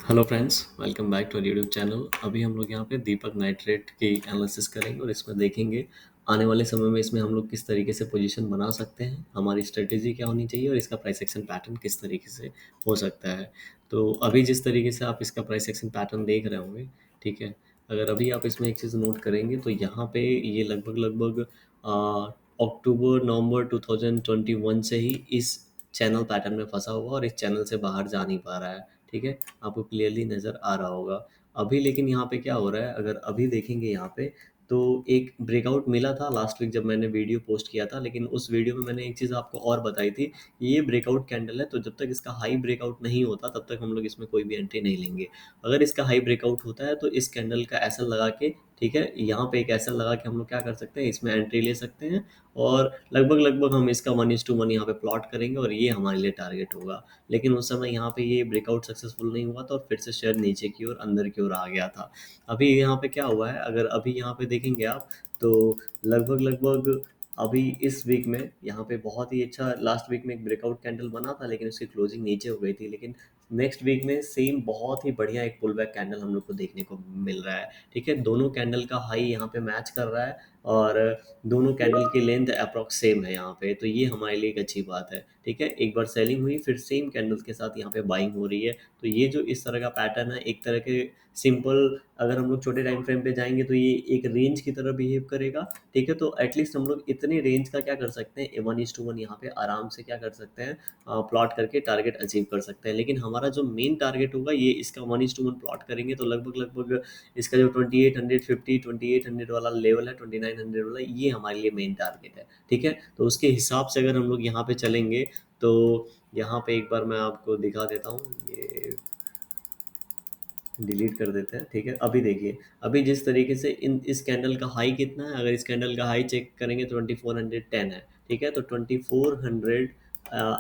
Hello friends, welcome back to YouTube channel. अभी हम लोग यहाँ पे दीपक नाइट्रेट की एनालिसिस करेंगे और इसमें देखेंगे आने वाले समय में इसमें हम लोग किस तरीके से पोजीशन बना सकते हैं, हमारी स्ट्रेटेजी क्या होनी चाहिए और इसका प्राइस एक्शन पैटर्न किस तरीके से हो सकता है। तो अभी जिस तरीके से आप इसका प्राइस एक्शन पैटर्न देख रहे होंगे, ठीक है, अगर अभी आप इसमें एक चीज़ नोट करेंगे तो यहाँ पे ये लगभग लगभग अक्टूबर नवंबर 2021 से ही इस चैनल पैटर्न में फंसा हुआ और इस चैनल से बाहर जा नहीं पा रहा है। ठीक है, आपको क्लियरली नज़र आ रहा होगा। अभी लेकिन यहाँ पे क्या हो रहा है, अगर अभी देखेंगे यहाँ पे तो एक ब्रेकआउट मिला था लास्ट वीक जब मैंने वीडियो पोस्ट किया था, लेकिन उस वीडियो में मैंने एक चीज़ आपको और बताई थी। ये ब्रेकआउट कैंडल है, तो जब तक इसका हाई ब्रेकआउट नहीं होता तब तक हम लोग इसमें कोई भी एंट्री नहीं लेंगे। अगर इसका हाई ब्रेकआउट होता है तो इस कैंडल का एसएल लगा के, ठीक है, यहाँ पे एक एसएल लगा के हम लोग क्या कर सकते हैं, इसमें एंट्री ले सकते हैं और लगभग लगभग हम इसका 1:1 यहाँ पे प्लॉट करेंगे और ये हमारे लिए टारगेट होगा। लेकिन उस समय यहाँ पे ये ब्रेकआउट सक्सेसफुल नहीं हुआ था और फिर से शेयर नीचे की ओर अंदर की ओर आ गया था। अभी यहाँ पे क्या हुआ है, अगर अभी यहाँ पे देखेंगे आप तो लगभग लगभग अभी इस वीक में यहाँ पे बहुत ही अच्छा लास्ट वीक में एक ब्रेकआउट कैंडल बना था, लेकिन उसकी क्लोजिंग नीचे हो गई थी। लेकिन नेक्स्ट वीक में सेम बहुत ही बढ़िया एक पुल बैक कैंडल हम लोग को देखने को मिल रहा है। ठीक है, दोनों कैंडल का हाई यहाँ पे मैच कर रहा है और दोनों कैंडल की लेंथ अप्रॉक्स सेम है यहाँ पे, तो ये हमारे लिए एक अच्छी बात है। ठीक है, एक बार सेलिंग हुई फिर सेम कैंडल्स के साथ यहाँ पे बाइंग हो रही है, तो ये जो इस तरह का पैटर्न है एक तरह के सिंपल, अगर हम लोग छोटे टाइम फ्रेम पे जाएंगे तो ये एक रेंज की तरह बिहेव करेगा। ठीक है, तो एटलीस्ट हम लोग इतने रेंज का क्या कर सकते हैं, 1:1 यहाँ पे आराम से क्या कर सकते हैं, प्लॉट करके टारगेट अचीव कर सकते हैं। लेकिन हमारा जो मेन टारगेट होगा ये इसका 1:1 प्लॉट करेंगे तो लगभग लगभग इसका जो 2850 2800 वाला लेवल है, 2900 वाला, ये हमारे लिए मेन टारगेट है। ठीक है, तो उसके हिसाब से अगर हम लोग यहाँ पे चलेंगे तो यहाँ पे एक बार मैं आपको दिखा देता हूँ, ये डिलीट कर देते हैं। ठीक है, अभी देखिए, अभी जिस तरीके से इन इस कैंडल का हाई कितना है, अगर इस कैंडल का हाई चेक करेंगे तो 2410 है। ठीक है, तो 2400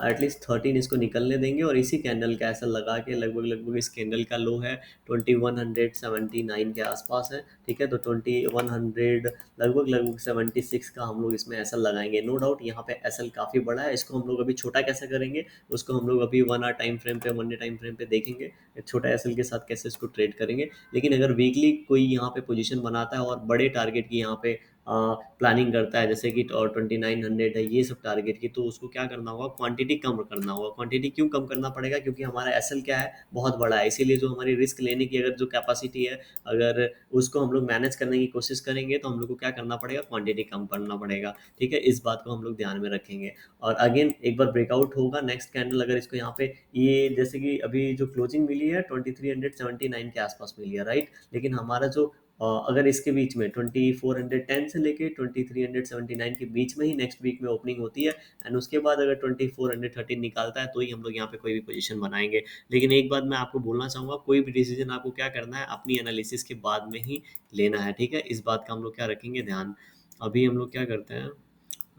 एटलीस्ट 13 इसको निकलने देंगे और इसी कैंडल का ऐसा लगा के लगभग लगभग इस कैंडल का लो है 2179 के आसपास है। ठीक है, तो 2100 लगभग लगभग 76 का हम लोग इसमें ऐसा लगाएंगे। नो डाउट यहाँ पे एसएल काफ़ी बड़ा है, इसको हम लोग अभी छोटा कैसे करेंगे उसको हम लोग अभी 1 आवर टाइम फ्रेम पे, 1 डे टाइम फ्रेम पे देखेंगे छोटा एसएल के साथ कैसे इसको ट्रेड करेंगे। लेकिन अगर वीकली कोई यहाँ पे पोजीशन बनाता है और बड़े टारगेट की यहाँ पे प्लानिंग करता है, जैसे कि 2900 है ये सब टारगेट की, तो उसको क्या करना होगा, क्वांटिटी कम करना होगा। क्वांटिटी क्यों कम करना पड़ेगा, क्योंकि हमारा एसएल क्या है, बहुत बड़ा है, इसीलिए जो हमारी रिस्क लेने की अगर जो कैपेसिटी है, अगर उसको हम लोग मैनेज करने की कोशिश करेंगे तो हम लोग को क्या करना पड़ेगा, क्वांटिटी कम करना पड़ेगा। ठीक है, इस बात को हम लोग ध्यान में रखेंगे। और अगेन एक बार ब्रेकआउट होगा नेक्स्ट कैंडल, अगर इसको यहाँ पे ये जैसे कि अभी जो क्लोजिंग मिली है 2379 के आसपास मिली है, राइट। लेकिन हमारा जो अगर इसके बीच में 2410 से लेके 2379 के बीच में ही नेक्स्ट वीक में ओपनिंग होती है एंड उसके बाद अगर 2413 निकालता है तो ही हम लोग यहाँ पे कोई भी पोजीशन बनाएंगे। लेकिन एक बात मैं आपको बोलना चाहूँगा, कोई भी डिसीजन आपको क्या करना है अपनी एनालिसिस के बाद में ही लेना है। ठीक है, इस बात का हम लोग क्या रखेंगे ध्यान। अभी हम लोग क्या करते हैं,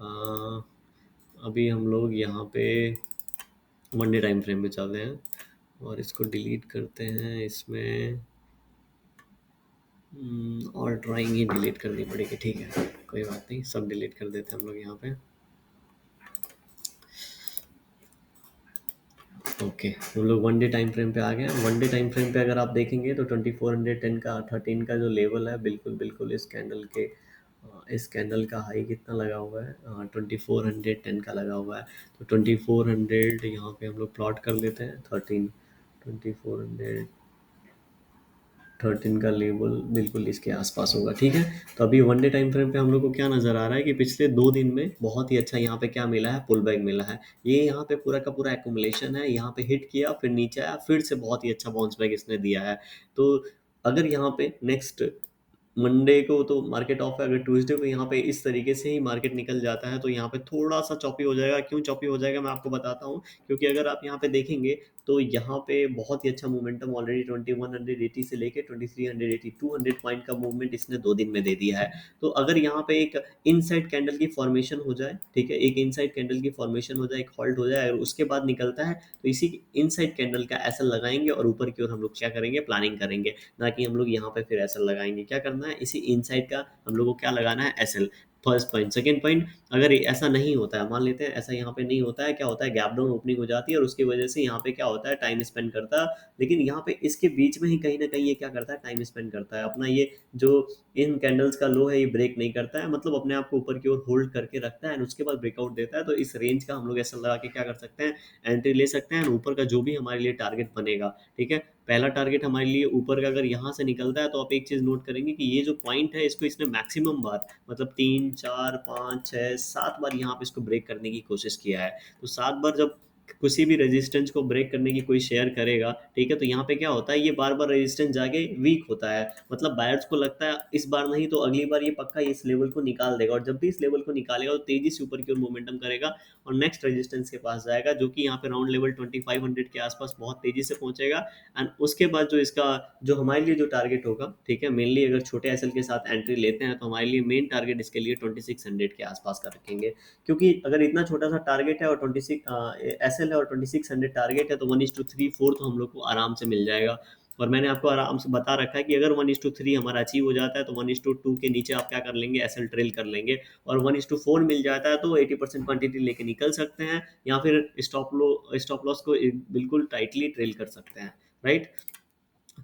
अ, अभी हम लोग यहाँ पे 1 डे टाइम फ्रेम पे चलते हैं और इसको डिलीट करते हैं। इसमें और ड्राइंग ही डिलीट करनी पड़ेगी। ठीक है, कोई बात नहीं, सब डिलीट कर देते हैं हम लोग यहाँ पे। ओके, हम लोग 1 डे टाइम फ्रेम पे आ गए हैं। 1 डे टाइम फ्रेम पे अगर आप देखेंगे तो 2410 का 13 का जो लेवल है, बिल्कुल बिल्कुल इस कैंडल के इस कैंडल का हाई कितना लगा हुआ है, 2410 का लगा हुआ है। तो 2400 यहाँ पे हम लोग प्लॉट कर लेते हैं। 13 का लेवल बिल्कुल इसके आसपास होगा। ठीक है, तो अभी 1 डे टाइम फ्रेम पे हम लोग को क्या नज़र आ रहा है कि पिछले 2 दिन में बहुत ही अच्छा यहाँ पे क्या मिला है, पुल बैक मिला है। ये यहाँ पे पूरा का पूरा एक्यूमुलेशन है, यहाँ पे हिट किया फिर नीचे आया, फिर से बहुत ही अच्छा बाउंस बैक इसने दिया है। तो अगर यहाँ पे नेक्स्ट मंडे को तो मार्केट ऑफ है, अगर ट्यूसडे को यहाँ पे इस तरीके से ही मार्केट निकल जाता है तो यहाँ पे थोड़ा सा चॉपी हो जाएगा। क्यों चॉपी हो जाएगा मैं आपको बताता हूँ, क्योंकि अगर आप यहाँ पे देखेंगे तो यहाँ पे बहुत ही अच्छा मोमेंटम ऑलरेडी 2180 से लेके 2380 200 पॉइंट का मूवमेंट इसने 2 दिन में दे दिया है। तो अगर यहाँ पे एक इनसाइड कैंडल की फॉर्मेशन हो जाए, ठीक है, एक इनसाइड कैंडल की फॉर्मेशन हो जाए, एक हॉल्ट हो जाए, अगर उसके बाद निकलता है तो इसी इनसाइड कैंडल का ऐसा लगाएंगे और ऊपर की ओर हम लोग क्या करेंगे, प्लानिंग करेंगे, ना कि हम लोग यहाँ पे फिर एसएल लगाएंगे। क्या करना है, इसी इनसाइड का हम लोग को क्या लगाना है, SL. First point. Second point, अगर ऐसा नहीं होता है, मान लेते हैं ऐसा यहाँ पे नहीं होता है, क्या होता है गैप डाउन ओपनिंग हो जाती है और उसकी वजह से यहाँ पे क्या होता है टाइम स्पेंड करता है, लेकिन यहाँ पे इसके बीच में ही कहीं ना कहीं ये क्या करता है टाइम स्पेंड करता है अपना, ये जो इन कैंडल्स का लो है ये ब्रेक नहीं करता है, मतलब अपने आप को ऊपर की ओर होल्ड करके रखता है एंड उसके बाद ब्रेकआउट देता है। तो इस रेंज का हम लोग ऐसा लगा के क्या कर सकते हैं, एंट्री ले सकते हैं, ऊपर का जो भी हमारे लिए टारगेट बनेगा, ठीक है। पहला टारगेट हमारे लिए ऊपर का अगर यहाँ से निकलता है तो आप एक चीज नोट करेंगे कि ये जो पॉइंट है इसको इसने मैक्सिमम बार, मतलब 3 4 5 6 7 बार यहाँ पे इसको ब्रेक करने की कोशिश किया है। तो 7 बार जब किसी भी रेजिस्टेंस को ब्रेक करने की कोई शेयर करेगा, ठीक है, तो यहाँ पे क्या होता है ये बार बार रेजिस्टेंस जाके वीक होता है, मतलब बायर्स को लगता है इस बार नहीं तो अगली बार ये पक्का इस लेवल को निकाल देगा, और जब भी इस लेवल को निकालेगा तो तेजी से ऊपर की ओर मोमेंटम करेगा और नेक्स्ट रेजिस्टेंस के पास जाएगा, जो कि यहाँ पे राउंड लेवल 2500 के आसपास बहुत तेजी से पहुंचेगा। एंड उसके बाद जो इसका जो हमारे लिए जो टारगेट होगा, ठीक है, मेनली अगर छोटे एसएल के साथ एंट्री लेते हैं तो हमारे लिए मेन टारगेट इसके लिए 2600 के आसपास का रखेंगे, क्योंकि अगर इतना छोटा सा टारगेट है और 26 एसएल है और 2600 टारगेट है तो 1:3 4 तो हम लोग को आराम से मिल जाएगा। और मैंने आपको आराम से बता रखा है कि अगर 1:3 हमारा अचीव हो जाता है तो 1:2 के नीचे आप क्या कर लेंगे, एसएल ट्रेल कर लेंगे, और 1:4 मिल जाता है तो 80% क्वांटिटी लेके निकल सकते हैं, या फिर स्टॉप लॉस को बिल्कुल टाइटली ट्रेल कर सकते हैं, राइट।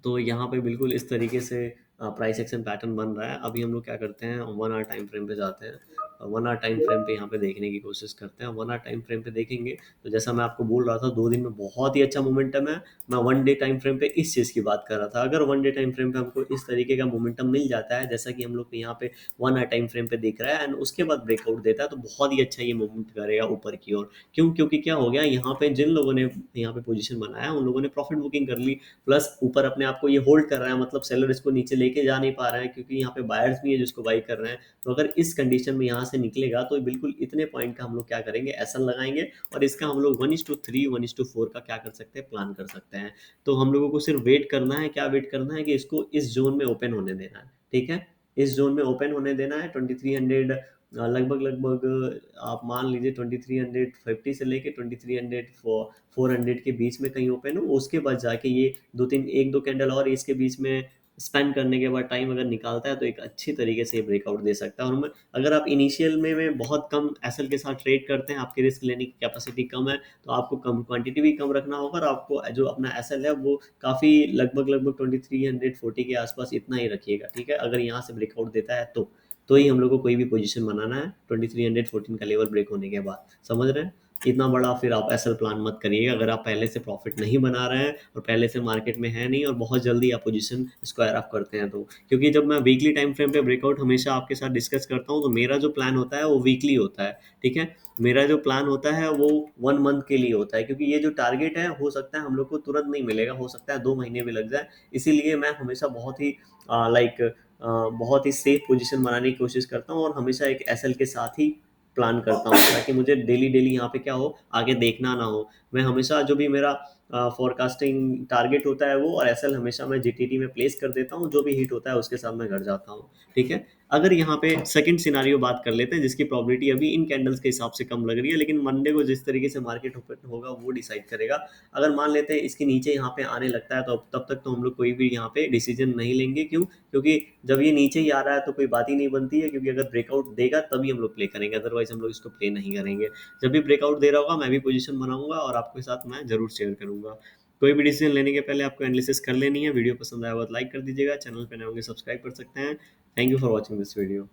तो यहाँ पे बिल्कुल इस तरीके से प्राइस एक्शन पैटर्न बन रहा है। अभी हम लोग क्या करते हैं, 1 आवर टाइम फ्रेम पे जाते हैं, 1 आवर टाइम फ्रेम पे यहाँ पे देखने की कोशिश करते हैं। 1 आवर टाइम फ्रेम पे देखेंगे तो जैसा मैं आपको बोल रहा था 2 दिन में बहुत ही अच्छा मोमेंटम है। मैं 1 डे टाइम फ्रेम पे इस चीज़ की बात कर रहा था, अगर 1 डे टाइम फ्रेम पे हमको इस तरीके का मोमेंटम मिल जाता है जैसा कि हम लोग को यहाँ पे 1 आवर टाइम फ्रेम पे दिख रहा है एंड उसके बाद ब्रेकआउट देता है, तो बहुत ही अच्छा ये मूवमेंट करेगा ऊपर की ओर। क्यों? क्योंकि क्या हो गया, यहाँ पे जिन लोगों ने यहाँ पे पोजीशन बनाया उन लोगों ने प्रॉफिट बुकिंग कर ली, प्लस ऊपर अपने आप को ये होल्ड कर रहा है, मतलब सेलर इसको नीचे लेके जा नहीं पा रहे हैं क्योंकि यहाँ पे बायर्स भी है जिसको बाई कर रहे हैं। तो अगर इस कंडीशन में यहाँ से निकलेगा तो बिल्कुल इतने पॉइंट का हम लोग क्या करेंगे, एसएल लगाएंगे, और इसका हम लोग 1:3 1:4 का क्या कर सकते हैं, प्लान कर सकते हैं। तो हम लोगों को सिर्फ वेट करना है, क्या वेट करना है कि इसको इस जोन में ओपन होने देना है, ठीक है, इस जोन में ओपन होने देना है 2300, लगभग लगभग आप मान लीजिए 2350 से लेके 2300 400 के बीच में कहीं ओपन हो, उसके बाद जाके ये दो तीन एक दो कैंडल और इसके बीच में स्पेंड करने के बाद टाइम अगर निकालता है तो एक अच्छी तरीके से ब्रेकआउट दे सकता है। और मैं, अगर आप इनिशियल में बहुत कम एसएल के साथ ट्रेड करते हैं, आपकी रिस्क लेने की कैपेसिटी कम है, तो आपको कम क्वांटिटी भी कम रखना होगा, और आपको जो अपना एसएल है वो काफ़ी लगभग लगभग 2340 के आसपास इतना ही रखिएगा, ठीक है। अगर यहाँ से ब्रेकआउट देता है तो ही हम लोग को कोई भी पोजीशन बनाना है 2314 का लेवल ब्रेक होने के बाद, समझ रहे हैं। इतना बड़ा फिर आप एसएल प्लान मत करिएगा अगर आप पहले से प्रॉफिट नहीं बना रहे हैं और पहले से मार्केट में है नहीं और बहुत जल्दी आप पोजीशन स्क्वायर ऑफ करते हैं तो। क्योंकि जब मैं वीकली टाइम फ्रेम पे ब्रेकआउट हमेशा आपके साथ डिस्कस करता हूँ तो मेरा जो प्लान होता है वो वीकली होता है, ठीक है। मेरा जो प्लान होता है वो 1 मंथ के लिए होता है, क्योंकि ये जो टारगेट है हो सकता है हम लोग को तुरंत नहीं मिलेगा, हो सकता है 2 महीने भी लग जाए। इसीलिए मैं हमेशा बहुत ही लाइक बहुत ही सेफ पोजीशन बनाने की कोशिश करता हूँ और हमेशा एक एसएल के साथ ही प्लान करता हूँ, ताकि मुझे डेली डेली यहाँ पे क्या हो, आगे देखना ना हो। मैं हमेशा जो भी मेरा फोरकास्टिंग टारगेट होता है वो और एसएल हमेशा मैं जीटीटी में प्लेस कर देता हूँ, जो भी हिट होता है उसके साथ मैं घर जाता हूँ, ठीक है। अगर यहाँ पे सेकंड सिनारियो बात कर लेते हैं जिसकी प्रोबेबिलिटी अभी इन कैंडल्स के हिसाब से कम लग रही है, लेकिन मंडे को जिस तरीके से मार्केट ओपन होगा वो डिसाइड करेगा। अगर मान लेते हैं इसके नीचे यहाँ पे आने लगता है तो तब तक तो हम लोग कोई भी यहाँ पे डिसीजन नहीं लेंगे। क्यों? क्योंकि जब ये नीचे ही आ रहा है तो कोई बात ही नहीं बनती है, क्योंकि अगर ब्रेकआउट देगा तभी हम लोग प्ले करेंगे, अदरवाइज हम लोग इसको प्ले नहीं करेंगे। जब भी ब्रेकआउट दे रहा होगा मैं भी पोजीशन बनाऊंगा और आपके साथ मैं जरूर शेयर करूंगा। कोई भी डिसीजन लेने के पहले आपको एनालिसिस कर लेनी है। वीडियो पसंद आया हो तो लाइक कर दीजिएगा, चैनल पर नए होंगे सब्सक्राइब कर सकते हैं। Thank you for watching this video.